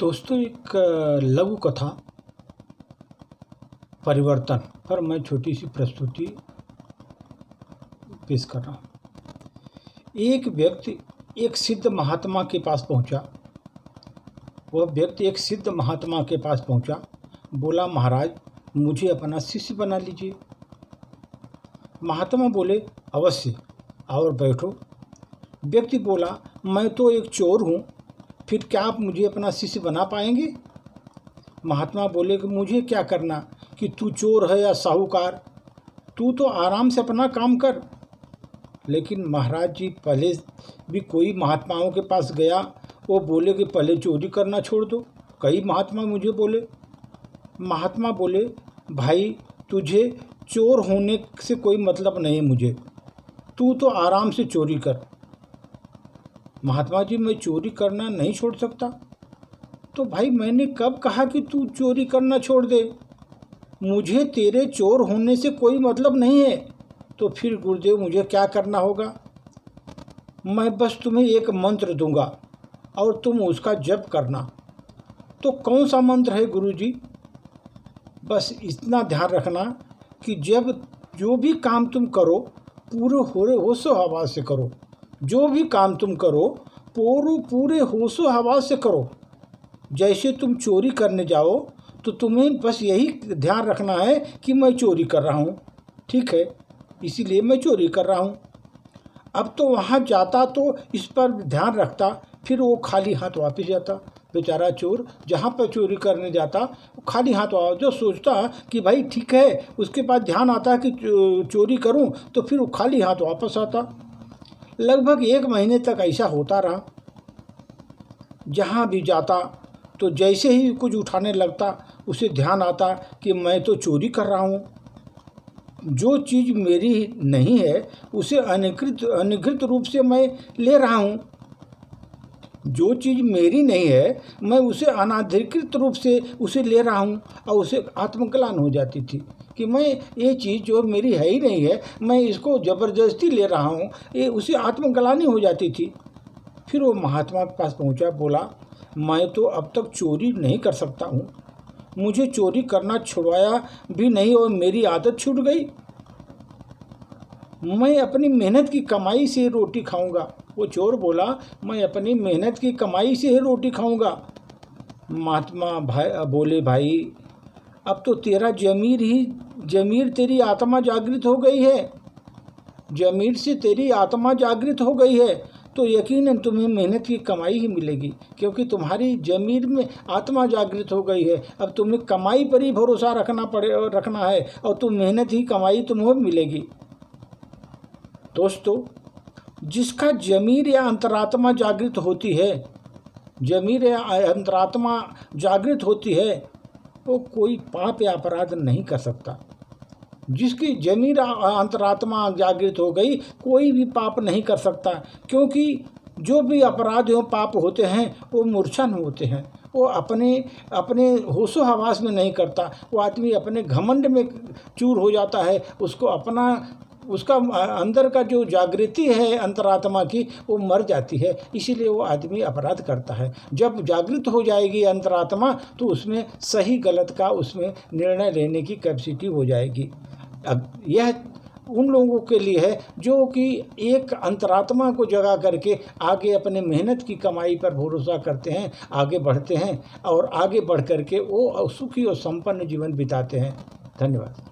दोस्तों, एक लघु कथा परिवर्तन पर मैं छोटी सी प्रस्तुति पेश कर रहा हूँ। एक व्यक्ति एक सिद्ध महात्मा के पास पहुँचा। वह व्यक्ति एक सिद्ध महात्मा के पास पहुँचा, बोला, महाराज मुझे अपना शिष्य बना लीजिए। महात्मा बोले, अवश्य, और बैठो। व्यक्ति बोला, मैं तो एक चोर हूँ, फिर क्या आप मुझे अपना शिष्य बना पाएंगे? महात्मा बोले कि मुझे क्या करना कि तू चोर है या साहूकार, तू तो आराम से अपना काम कर। लेकिन महाराज जी, पहले भी कोई महात्माओं के पास गया, वो बोले कि पहले चोरी करना छोड़ दो। कई महात्मा मुझे बोले। महात्मा बोले, भाई तुझे चोर होने से कोई मतलब नहीं मुझे, तू तो आराम से चोरी कर। महात्मा जी, मैं चोरी करना नहीं छोड़ सकता। तो भाई मैंने कब कहा कि तू चोरी करना छोड़ दे? मुझे तेरे चोर होने से कोई मतलब नहीं है। तो फिर गुरुदेव मुझे क्या करना होगा? मैं बस तुम्हें एक मंत्र दूंगा और तुम उसका जप करना। तो कौन सा मंत्र है गुरुजी? बस इतना ध्यान रखना कि जब जो भी काम तुम करो पूरे होशो हवास से करो। जो भी काम तुम करो पूरे होशो हवास से करो। जैसे तुम चोरी करने जाओ तो तुम्हें बस यही ध्यान रखना है कि मैं चोरी कर रहा हूँ, ठीक है, इसीलिए मैं चोरी कर रहा हूँ। अब तो वहाँ जाता तो इस पर ध्यान रखता, फिर वो खाली हाथ वापस जाता। बेचारा चोर जहाँ पर चोरी करने जाता वो खाली हाथ वापस, जो सोचता कि भाई ठीक है, उसके बाद ध्यान आता कि चोरी करूँ, तो फिर वो खाली हाथ वापस आता। लगभग 1 महीने तक ऐसा होता रहा। जहाँ भी जाता तो जैसे ही कुछ उठाने लगता उसे ध्यान आता कि मैं तो चोरी कर रहा हूँ। जो चीज़ मेरी नहीं है उसे अनधिकृत रूप से मैं ले रहा हूँ। जो चीज़ मेरी नहीं है मैं उसे अनाधिकृत रूप से उसे ले रहा हूँ। और उसे आत्मग्लानि हो जाती थी कि मैं ये चीज़ जो मेरी है ही नहीं है, मैं इसको ज़बरदस्ती ले रहा हूँ, ये उसे आत्मग्लानि हो जाती थी। फिर वो महात्मा के पास पहुँचा, बोला, मैं तो अब तक चोरी नहीं कर सकता हूँ, मुझे चोरी करना छुड़वाया भी नहीं और मेरी आदत छूट गई। मैं अपनी मेहनत की कमाई से रोटी खाऊंगा। वो चोर बोला, मैं अपनी मेहनत की कमाई से ही रोटी खाऊंगा। महात्मा बोले, भाई अब तो तेरा जमीर तेरी आत्मा जागृत हो गई है। जमीर से तेरी आत्मा जागृत हो गई है तो यकीनन तुम्हें मेहनत की कमाई ही मिलेगी, क्योंकि तुम्हारी जमीर में आत्मा जागृत हो गई है। अब तुम्हें कमाई पर ही भरोसा रखना है और तुम मेहनत ही कमाई तुम्हें मिलेगी। दोस्तों, जिसका जमीर या अंतरात्मा जागृत होती है, जमीर या अंतरात्मा जागृत होती है, वो कोई पाप या अपराध नहीं कर सकता। जिसकी जमीर अंतरात्मा जागृत हो गई, कोई भी पाप नहीं कर सकता, क्योंकि जो भी अपराध एवं पाप होते हैं वो मूर्छन होते हैं। वो अपने होशो हवास में नहीं करता। वो आदमी अपने घमंड में चूर हो जाता है। उसका अंदर का जो जागृति है अंतरात्मा की, वो मर जाती है, इसीलिए वो आदमी अपराध करता है। जब जागृत हो जाएगी अंतरात्मा तो उसमें सही गलत का उसमें निर्णय लेने की कैपेसिटी हो जाएगी। अब यह उन लोगों के लिए है जो कि एक अंतरात्मा को जगा करके आगे अपने मेहनत की कमाई पर भरोसा करते हैं, आगे बढ़ते हैं और आगे बढ़ करके वो सुखी और संपन्न जीवन बिताते हैं। धन्यवाद।